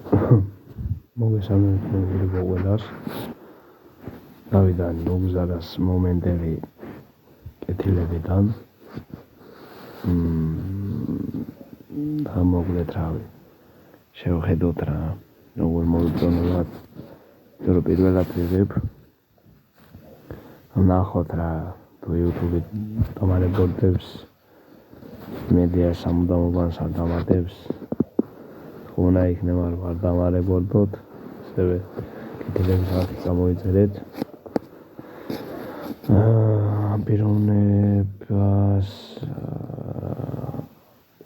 მოგესალმებით მოგილება ყველას. დავიდან მოგზარას მომენტები კეთილებიდან. მოგლეთ რავი. შევხედოთ რა, როგორ მოვიწონებათ. რომ პირველად ვიღებ. ნახოთ რა, თუ YouTube-ით დამარებოდებს. მედია სამუდამოვანს არ დამატებს. უნდა იქნება არ დამარებოდოთ. ასევე კეთილების არხი გამოიწერეთ.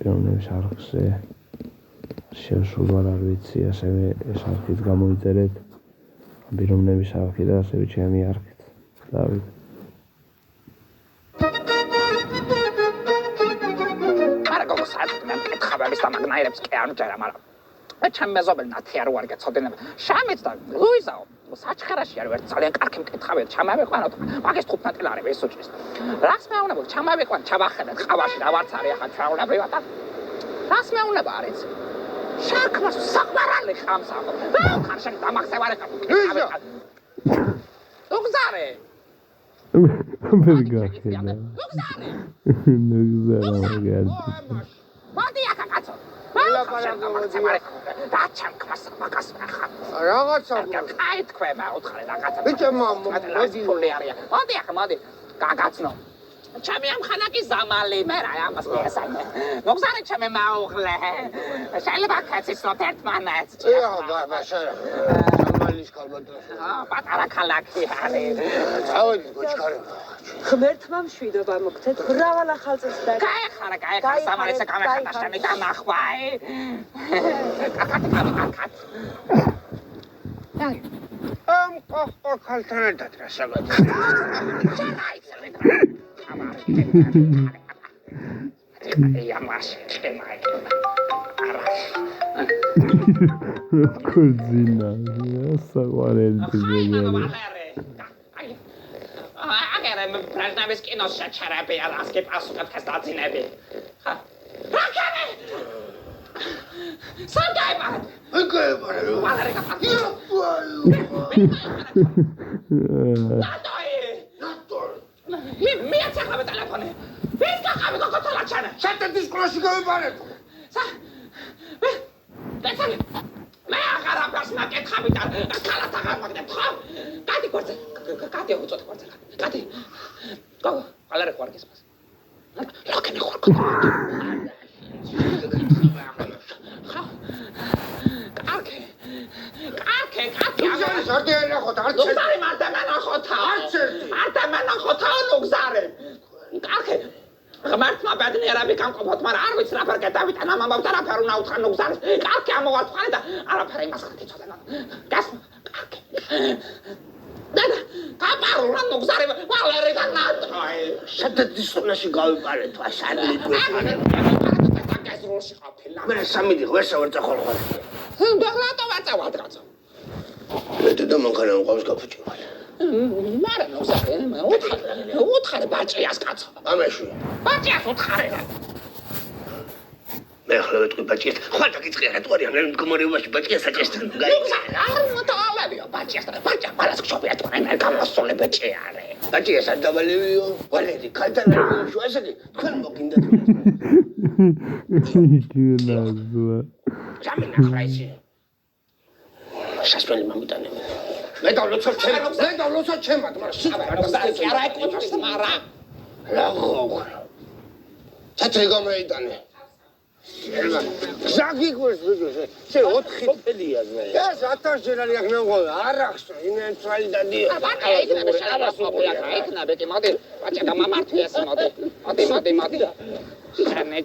პიროვნების არხზე შევსულვარ არ ვიცი, ასევე ეს არხიც გამოიწერეთ. პიროვნების არხი და ასევე ჩემი არხით. დავით. კარგო საერთოდ ხაბების დამაგნაირებს კი არ მჯერა, მაგრამ ჩემ მეზობელ ნათი არ ვარ გეცოდინებ. შამიც და ლუიზაო საჩხერაში არ ვარ ძალიან კარგი მკითხავია, ჩამავიყვანოთ. მაგის 15 ლარი ვისუჭის. რას მეუბნება, ჩამავიყვან, ჩავახედეთ ყავაში რა ვარც არის ახლა ჩვეულებრივად და რას მეუბნება არის? შარქმას საყვარალი ხამს ახლა. ხარ შენ დამახსევარი ხარ. უგზარე. ვერგახენა. ნუგზარა მაგარი. მოდი ახლა კაცო. და ჩემს მაგას ნახა. რაღაცა აი თქვენ აუთხარი რაღაცა. ბიჭო მოდი ფული არის. მოდი ახლა მოდი. გაგაცნო. ჩემი ამ ხანაკი ზამალი მე რა ამას მიესალმე. მოგზარე ჩემი მაუღლე. შეიძლება კაცისნოთ ერთმანეთს. ბაბა შარა. ზამალის ქალბატონი. პატარა ქალაქი არის. წავედი გოჩქარე. ღმერთმა მშვიდობა მოგცეთ, მრავალ ახალწელს და გაიხარა სამარესა გამეხანა შენი დამახვაი. კაკაკაკაკაკ. ამ ხალხთან ერთად რა შეგადა. Я машин чемай. კუზინა, საყვარელი ძეგლი. აგერემ პრეზიდენტის კინოს შეჩერები არასკი პასუხად ხასტაცინები. ხა. რაკები? სანდაიბა. ეკებარა. ვალერი კაფა. მე აცახავე ტელეფონი. ვის გახავე გოგოთალა ჩანა? შეტეთის კლასში გავიბარეთ. მე აღარაფერს მაკითხავი და ქალათ აღარ მაგდებ ხო? კადი გვერდზე. კადი უწოდე გვერდზე. კადი. გოგო, ალარი ხوار გესმას. ლოკენი ხوار. კაკე. ზარდიან ნახოთ, არც ლუგზარე მარდა მენახოთა. არდა მენახოთა ლუგზარე. კაკე. ღმერთმა ბედნიერები გამყოფოთ, მაგრამ არ ვიცი რაფერ გადავიტან ამ ამბავთ და რაფერ უნდა უთხრა ლუგზარეს. კაკე ამოვარცხანე და არაფერ იმას ხარ თვითონ. გასმა. კაკე. და კაპარო ლუგზარე ვალერი და ნატოი. შეტეთის კლასში გავიბარეთ, ვაშალი თუ. გასროში ყოფილა. მე სამიდი ღერსა ვარ წახოლხარ. და რატო ვაწავად კაცო? მე და მანქანა უყავს გაფუჭება. მარა ლუგზარე, უთხარ ბაჭიას კაცო. ამეშვი. ბაჭიას უთხარ. მე ახლა ვეთქვი ბაჭიას, ხვალ დაგიწყია რატო არიან ამ მდგომარეობაში ბაჭიას აჭესთან გაი. არ მოტალებია ბაჭიას და ბაჭია პარას ხშობია თუ მე გამოსწოლე ბაჭი არის. ბაჭიას არ დავალევიო, ვალერი ქალთან არის შუასაკი, თქვენ მოგინდათ. გინაზვა. ჯამინა ხრაისი. შასპელი მომიტანე. მე დავლოცოთ ჩემად, მაგრამ ლუგზარე კი არა ეკუთვნის მარა. რა ჩათრე გამოიტანე. ზაგი გვერდს ვიგე, შე 4 თელია ზმე. ეს 1000 ჯერალი აქ მეუღო, არახსო, ინენ თვალი დადიო. ბაჭია იქნება შეაბასოფია, იქნება კი მოდი. ბაჭია გამამართიეს მოდი.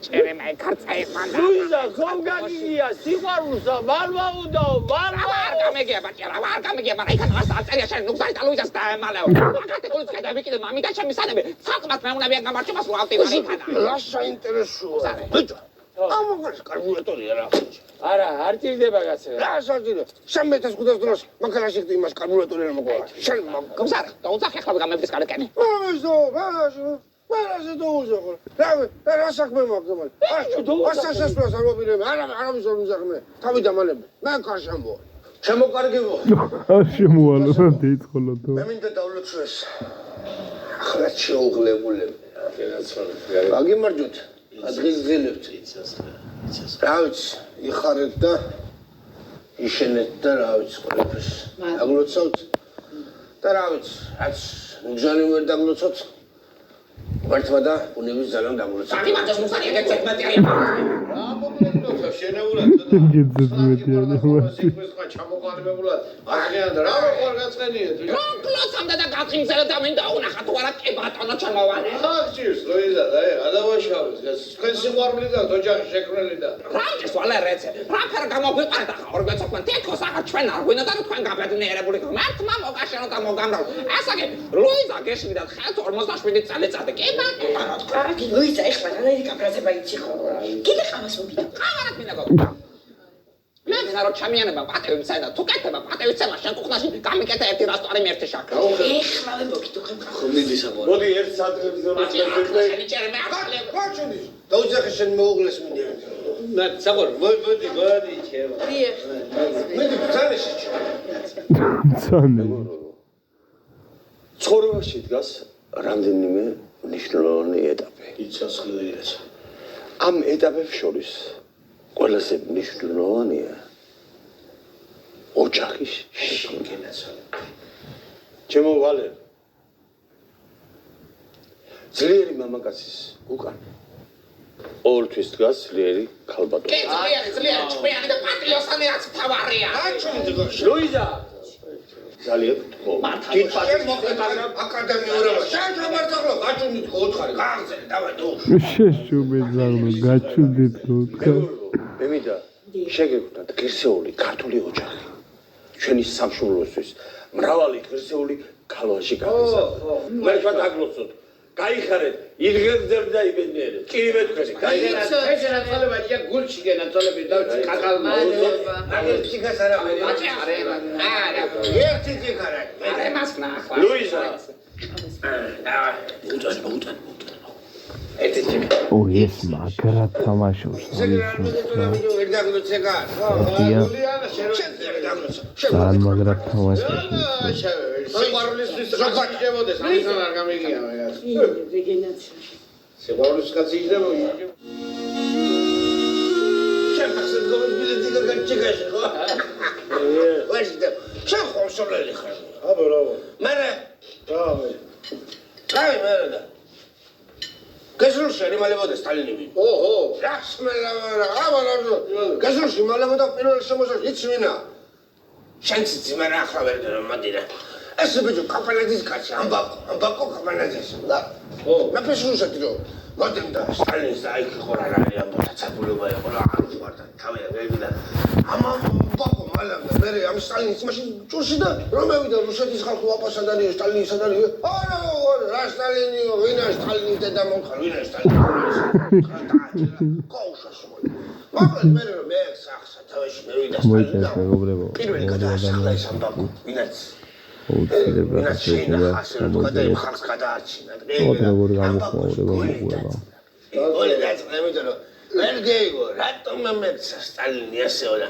ჩერე მე ქარცაი მანდა. ლუიზა, ხომ გაგიგია სიყვარულსა, მალვაუდაო, არ გამეგია ბაჭია, არ გამეგია, მაგრამ იქ არ წერია შენ ლუგზარი და ლუიზას დაემალეო. მაგათი გულს გადავიკიდე მამიდა ჩემი სანები. ცალკმაც მეუნებიან გამარჯვებას ვავტი ვარ. რა საინტერესოა. ბიჭო, ამოღეს კარბურატორია რა. არა, არ ჭირდება კაცო. რა საჭირო? 3500 დროს მანქანაში ხდი იმას კარბურატორია მოყვა. შენ ლუგზარი, დაუძახე ხალხი გამებდეს კარეკენი. ოზო, მერაზე დაუზახო. რა საქმე მაქვს მალე? ასაშასვლას არ მოპირები. არავის არ მიზახმე. თავი დამალები. მე კარშამბო. შემოკარგებო. არ შემოვალო რა დეიწყოლო თო. მე მინდა დავლოცოს. ახლა შეუღლებულები. აგიმარჯოთ. ადგილზელებთ. რა ვიცი, იხარეთ და იშენეთ და რა ვიცი ყველაფერს. დაგლოცავთ. და რა ვიცი, რაც ნუგზანი ვერ დაგლოცოთ. მართლა და უნების ძალიან დაგლოცავთ. სამი მარტოს მუსარი ეგეც მეტია. რა მოგლოცავ შენეულად ჩამოყალიბებულად აღიან და რა მოყარ გაცხენიეთ გლოცავდა და გაწყინზელა და მინდა უნახა თუ არა კი ბატონო ჩამოვანე. ხალხის ლოიზა და ადავაშავეს თქვენ სიყვარული და ოჯახი შექმნილი და რა სვალე რეცე რა ფერ გამოგვიყარდა ხარ გეცოქვენ თითქოს ახლა ჩვენ არ გვინდა და თქვენ გაბედნიერებული მართმა მოგაშენო და მოგამრავ ასაკი ლოიზა გეშლიდა ხალთ 47 წელიწადი კი ბატონო კარგი ლუიზა ეხლა რანაირი გაბრაზება იცი ხო კიდე ყავას მოგიდა ყავარად მინდა გოგო მე მენარო ჩამიანება პატევი მცადა თუ კეთება პატევი ცემა შენ კუხნაში გამიკეთა ერთი რასტორი ერთი შაქრა ეხლა მოგიდო ხო მიდი საყვარელი მოდი ერთ საათზე შენი ჭერე მე ახალე გაჩვენის. დაუძახე შენ მოუღლეს მინდა. და საყვარელი მოდი ჩემ მე ბრძანეში ჩო. ცანე. ცხოვრებაში დგას რამდენიმე მნიშვნელოვანი ეტაპი. იცას ხილიერს ამ ეტაპებს შორის ყველაზე მნიშვნელოვანია ოჯახის შექმნას. ჩემო ვალერ ძლიერი მამაკაცის უკან ორთვის დგას ძლიერი ქალბატონი. ძლიერი ჭკვიანი და პატრიოტანი რაც თავარია ლუიზა ძალიან თქო აკადემიურობა შენ გამარჯობა გაჩვენით ოთხარი გაღზელი დავай დო შეშუბე ზაღლო გაჩუდით გოქა. მე მინდა შეგეგვდათ ღირსეული ქართული ოჯახი ჩვენი სამშობლოსთვის მრავალი ღირსეული ქალვაში გავისა მე თქვა დაგლოცოთ გაიხარეთ ირგებდერ და იბედნიერეთ ჭირიმე თქვენი გაიხარეთ ეს რაცალება ია გულში გენაცოლები და კაკალმა აგერ ციგას არა არა ერთი ციგარა მე მასნა ახლა ლუიზა ერთი ციგა ო ეს მაგრად თამაშობს. ვერ დაგლოცეკა ძალიან მაგრად თამაშობს. სიყვარულისთვის რაღაც იჯებოდეს ამისთან არ გამიგია მე რეგენაცია სიყვარულის კაცი იჯდება შენ ფასად გომბილეთი გაგჭიგაში ხო ვაშტა შენ ხომსოლელი ხარ აბა ბრავო მერე ბრავო მერე და გასულში იმალებოდა სტალინები ოჰო რასმელა აბა გასულში იმალებოდა პირველ შემოსას იცვინა შენც ძმერა ახლა ვერ მომდირა ეს ბიჭო კაპელაძის კაცი ამბაკო კაპელაძის და მე პესულსაკი რომ მოდემდა სტალინის და იქ ხო რა არის ამბოთა ცაბულობა იყო რა არ უყვარდა თავი ვეგიდა ამბაკო მალავდა მე ამ სტალინის მაშინ ჭურში და რომ მევიდა რუსეთის ხალხი ვაპასადარიო სტალინის სადარიო არა რა სტალინიო ვინა სტალინი და მომხარ ვინა სტალინი კოუშას მაგრამ მე მე სახსა თავში მევიდა სტალინის პირველი გადაასახლა ეს ამბაკო ვინაც უცილებლად შეიძლება გამოიძახოს ხალხს გადაარჩინა როგორ გამოხმაურება მოყვება. ole დაწყებდა რომ ვერ გეიგო რატომ მემეცა სტალინი ასეოდა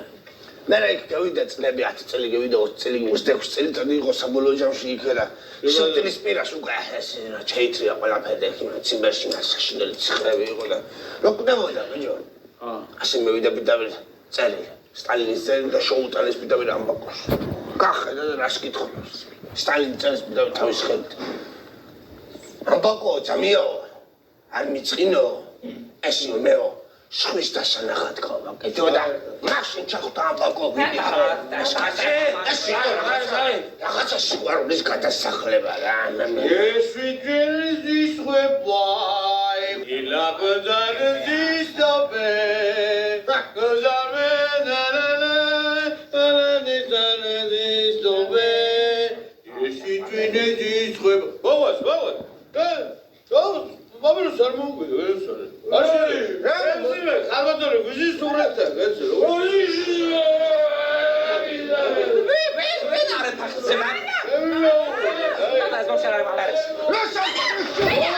მე რა იქ გავიდა წლები 10 წელი გავიდა 20 წელი 26 წელი წადი იყო საბოლოო ჯამში იქ და შეტილის პირას უკვე ესე რა ჩაიტრია ყველაფერი და ციმბერში საშინელი ციხრები იყო და რო კვდებოდა ბიჭო ასე მევიდა პიტავი წელი სტალინის წელი და შოუტანის პიტავი ამბაკოს გახედა და რას კითხავს სტალინის წელს პიტავი თავის ხელით ამბაკო ძამიო არ მიწყინო ეს მეო შხვის დასანახად ყავა კეთოდა მაშინ ჩახტა ამბაკო ვიდი ხარ და რაღაცა სიყვარულის გადასახლება რა ეს ვიჯელის ხვებაი ილაბდარის დაბე Vamos a armar un video, eso. Salvatore, così sto rettando, ეს ბავშვი არ ვალერეს.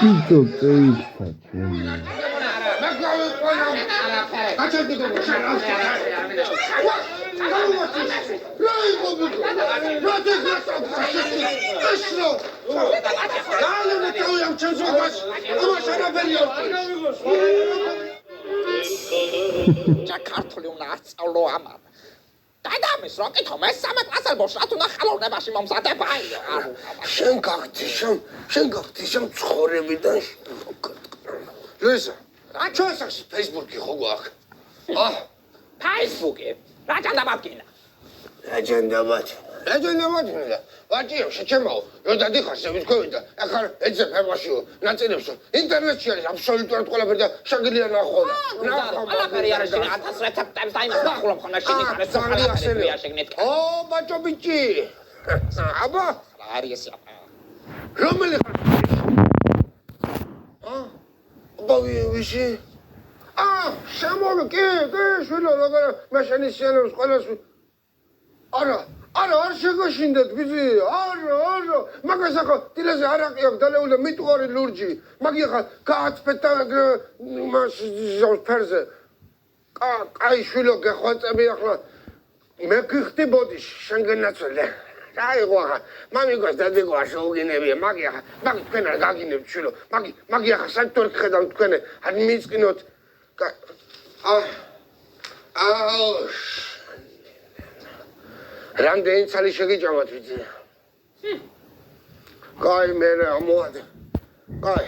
იცო წეიცა ჩემი. ქართული უნდა ასწავლო ამან. დადამის რო კითხო მესამე კლასელბოში რა თუნდა ხელოვნებაში მომზადება შენ გახდი ცხოვრებიდან ლუიზა ჩვენს ფეისბუქი ხო გვაქვს ფეისბუქი რა ჯანდაბატკინა რაჯანდაბატკინა ვაჭიო შეჩემაო რო დადიხარ შევიტყვი და ახლა ეცე ფემაშიო ნაწილებსო ინტერნეტში არის აბსოლუტურად ყველაფერი და შეგიძლია ნახო ყველაფერი არის 1000 რეცეპტებს დაიმას ნახულობ ხოლმე შენი ხარეს ყველაფერია შეგნეთ ო ბაჭო ბიჭი აბა არის ეს რომელი ხარ ბავშვი შემოგე კი შვილო როგორ მე შენი სიანებს ყველას არა არ შეგაშინდეთ ბიძი არა მაგას ახლა დილაზე არაყი აქვს დალეული მიტყარი ლურჯი მაგი ახლა გააცფეთა მას ფერზე კაი შვილო გეხვაწები ახლა მე გიხდებოდი შენგენაცვალე აიღო ახლა მამიკოს დადიკო არ შეუგინებია მაგი ახლა მაგი თქვენ არ გაგინებთ შვილო მაგი ახლა საერთოდ ხედავთ თქვენ არ მიწყინოთ რამდენი ცალი შეგიჭამათ ვიცი? კაი მე ამოვადე. კაი.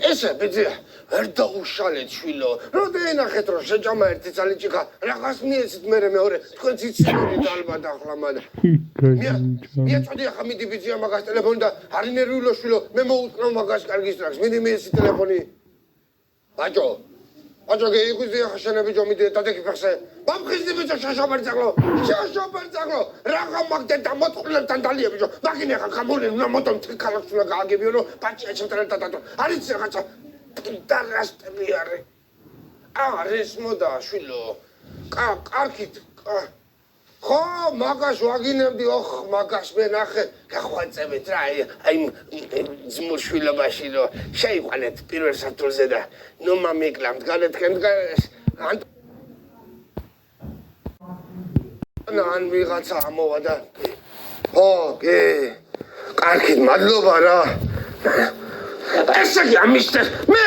ესე ბიძია ვერ დაუშალეთ შვილო. როდი ნახეთ რომ შეჭამა ერთი ცალი ჭიქა რაღაც მიეცით მე მეორე თქვენ ციცილით ალბათ ახლა მაგრამ მიეწოდი ახლა მიდი ბიძია მაგას ტელეფონი და არ ინერვიულო შვილო მე მოუწნო მაგას კარგი სტრაქს მიდი მიეცით ტელეფონი ბაჭო გეიგუზი ახლა შენები ჯომიდე დადეკიფეხზე ბამხიზდი ბიჭო შაშობერძაღლო რაღა მაგდე და მოწყლებთან დალია ბიჭო მაგინე ახლა გამოლე უნდა მოდომ თქალაქს უნდა გააგებიო რომ ბაჭია ჩემთან დადო არის რაღაცა დაღასტები არის მოდა შვილო კარგით ხო მაგას ვაგინებდი მაგას მე ნახე გახვაწებით რა აი ძმურ შვილობაში რომ შეიყვანეთ პირველ სართულზე და ნუ მამიკламთ განეთქენ ან ვიღაცა ამოვა და ხო კი კარგით მადლობა რა ესე კი ამისთე მე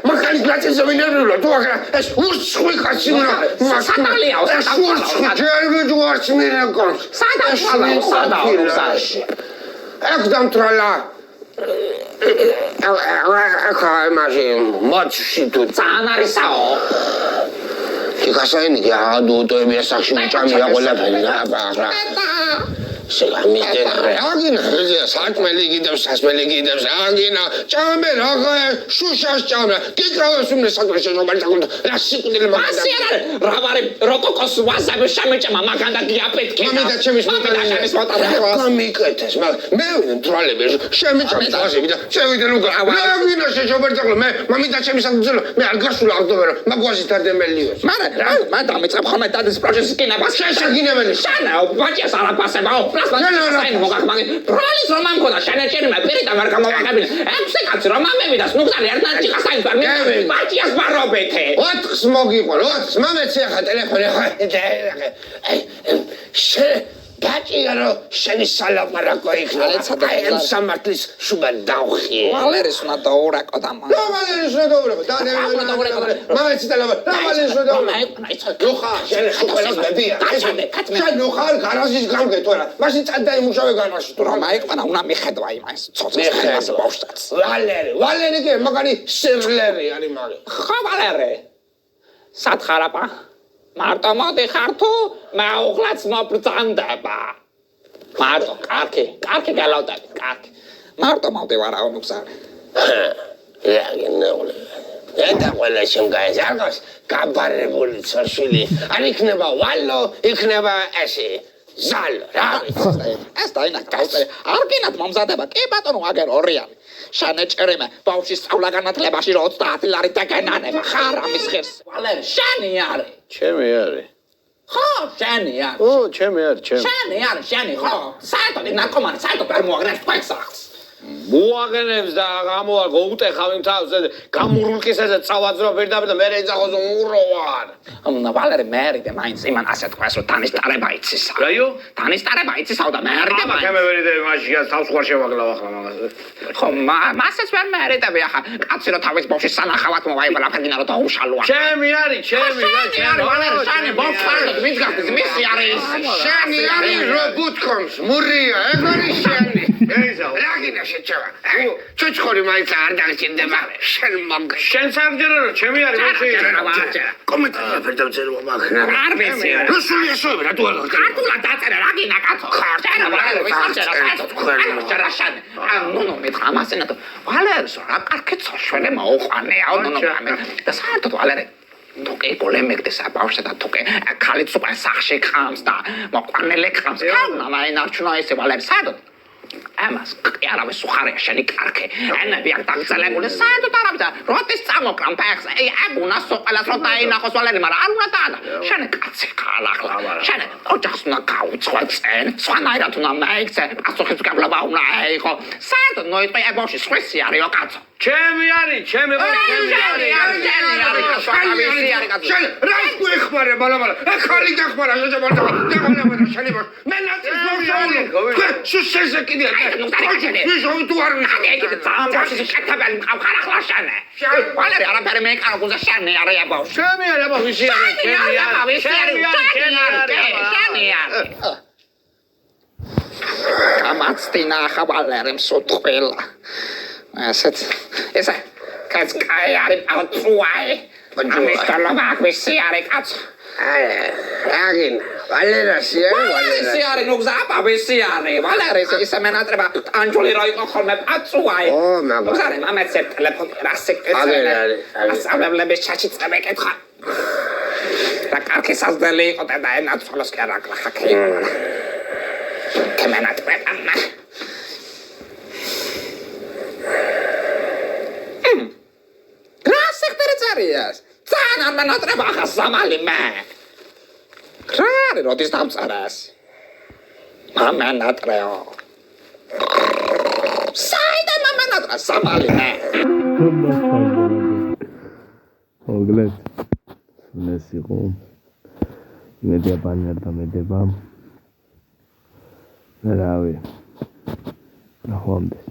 მაგალის ნაცეზე ვინერვიულო თუ ახლა ეს ურცხვი კაცი უნდა სატალია ჯერგი ჯوارც მირეკონს სადავსაში ეგ დამტრალა ახლა იმაში მათში თუ ძალიან არისაო იქასაინი გადუუტოები ასახში უჭამია ყველაფერი რა შეგამიდე აგინა საჭმელი გიდებს სასმელი გიდებს აგინა ჭამე რაღა შუშას ჭამე გიკრავეს უმნე საკრეშო მომარტაკუნდა რა სიკვდილი მაგდა რა ვარი როკოკოს ვაზაბე შემეჭამა მაგანდა გიაპეთქე მამიდა ჩემის მოტარა მიკეთეს მე ვინმე თვალები შემეჭამე თვალები და შევიდე ნუ აგინა შეშობერწაკლო მე მამიდა ჩემის აკძულო მე არ გასულა აღდობერო მაგვაზი თადემელიოს მან დამეწყებ ხოლმე დადეს პროჟექტის კინებას შეშეგინებელი შანა ბაჭიას არაფასებაო Сайн могах маги. Пролис роман кода шанечерме перида ვერ გამოვაკებინა. 6 კაცი რომამები და სნუგდარი ერთად ჭიხასაინს ვარ. ბაჭიას ვარობეთე. 4 მოგიყო, 4 მამეცი ახლა ტელეფონი ხო. ბაჭია რო შენი სალაპარაკო იქნა. აი სამართლის შუბა დავხი. ვალერის უნდა დაურეკო და მან. ვალერის უნდა დაურეკო. მამეცი ტელეფონი. ვალერის უნდა დაურეკო. ნუხა, შენ ყველას მებია. შენ ნუხა გარაჟის გამგეთო რა. მაშინ წადა იმუშავე გარაჟში თუ რა. მაიყვანა უნდა მიხედვა იმას. ცოცხლას ბავშვს. ვალერი კი მაგარი სერლერი არის მაგე. ხო ვალერი. სათხარაპა. მარტო მოდი ხარ თუ მეუღლაც მობრძანდება. მარტო კარგი გალავდები, კარგი. მარტო მოდი ვარაო მოგზარე. რაგინეულე. და ყველა შემგაიზარგოს გაბარებული ცოშვილი. არ იქნება ვალო, იქნება ესე. ზალო რა. ეს დაინა გავწერე. არ გინათ მომზადება. კი ბატონო აგერ ორიანი. შანეჭერიმე ბავშვის სწავლა განათლებაში რო 30 ლარი დაგენანება ხარ ამის ხერს ვალერი შენი არის ჩემი არის ხო, შენი არ. ო, ჩემი არ, ჩემი. შენი არ, შენი ხო. საერთოდ ნარკომანი, საერთოდ არ მოაგრებს თქვენს სახს. მოაგენებს და გამოაგო უტეხავ იმ თავს გამურულკისა და წავაძრო პირდაპირ და მე ეძახოს უმროვარ. ვალერი მერიდე მაინც იმან ასე თქვას რომ თანისტარება იცის. რაიო? თანისტარება იცისავ და მერიდე მაინც. მე ვერიდე მაშინ თავს ხوار შევაგლავ ახლა მაგას. ხო, მასეც ვერ მერიდები ახლა. კაცი რომ თავის ბავშვი სანახავად მოვაიბლა ფერგინა რომ დაუშალოა. ჩემი არის, ჩემი და ჩემი. ვალერი შენი ბავშვი მის გახდეს მისი არის. შენი არის რობოტკომს, მურია, ეს არის შენი. ეიზაო. რაგინა შეჭება. ჩოჩხორი მაინც არ დაგჭირდება. შენ მაგ შენ საგჯერა რომ ჩემი არის მეცი. კომენტარია ფერდავწერო მაგ. არ ვიცი. რუსული ესოები რა თუ არ გაჭირდა. ქართულად დაწერა რაგინა კაცო. ხარჯერა ვალერი ვისარჯერა კაცო. ხარჯერა შენ. ნუ მე თამასენა და ვალერს რა კარგი წოშვენე მოუყვანეა ნუ და საერთოდ ვალერი თუკი პოლემიკდეს აბავშა და თუკი ხალით სუპერ სახში ხამს და მოყვანელე ხამს ხანა მაინარჩუნო ესე ვალერი საერთოდ ამას არავის უხარია შენი კარგი ენები არ დაგზალებული საერთოდ არავის როდის წამოკრამ ფეხს აგუნა სოყალას რო დაინახოს ვალერი მაგრამ არ უნდა დაადა შენი კაცი ხალახლა შენი ოჯახს უნდა გაუწყვეტენ სვანაირად უნდა მაიქცე პასუხის გაბლობა უნდა აიღო საერთოდ ნოიტყვი აბავში სხვისი არისო კაცო ჩემი არის, ჩემი შენ რა გეხმარე ბალაბალა ხალი გახმარა შენი მე ნაცის ბავშვი სუსეზე კიდე ვიშოვი თუ არ ვიშოვი ეგეთ ძამბავში შეკეთებელი მყავ ახლა შენე ვალერი არაფერი მე კანო გუზა შენი არის აბავში ჩემი არის აბავში შენი არის გამაცდინა ხავალერი მსუტყვილა ასეთ ესა კაც კაი არის პაწუაი ამის კალობა აკვისი არის კაც აგინ ვალერასი არის ნუ გზაბავისი არის ვალერეს ისე მენატრება ანჯული რო იყო ხოლმე პაწუაი ო მაგა ზარე მამეცე ტელეფონი რასეკეთე ასავლებლების ჩაჩი წამეკითხა და კარგი საზდელი იყო და ენაცვლოს კი არა ხაქი კემენატრება Serious. Sana meno trabajas samali me. Claro, no te estamos aras. Mama no treo. Saida mama no treo samali me. მოგლეთ ეს იყო იმედია ბანერ და მედება რავი ნახვამდე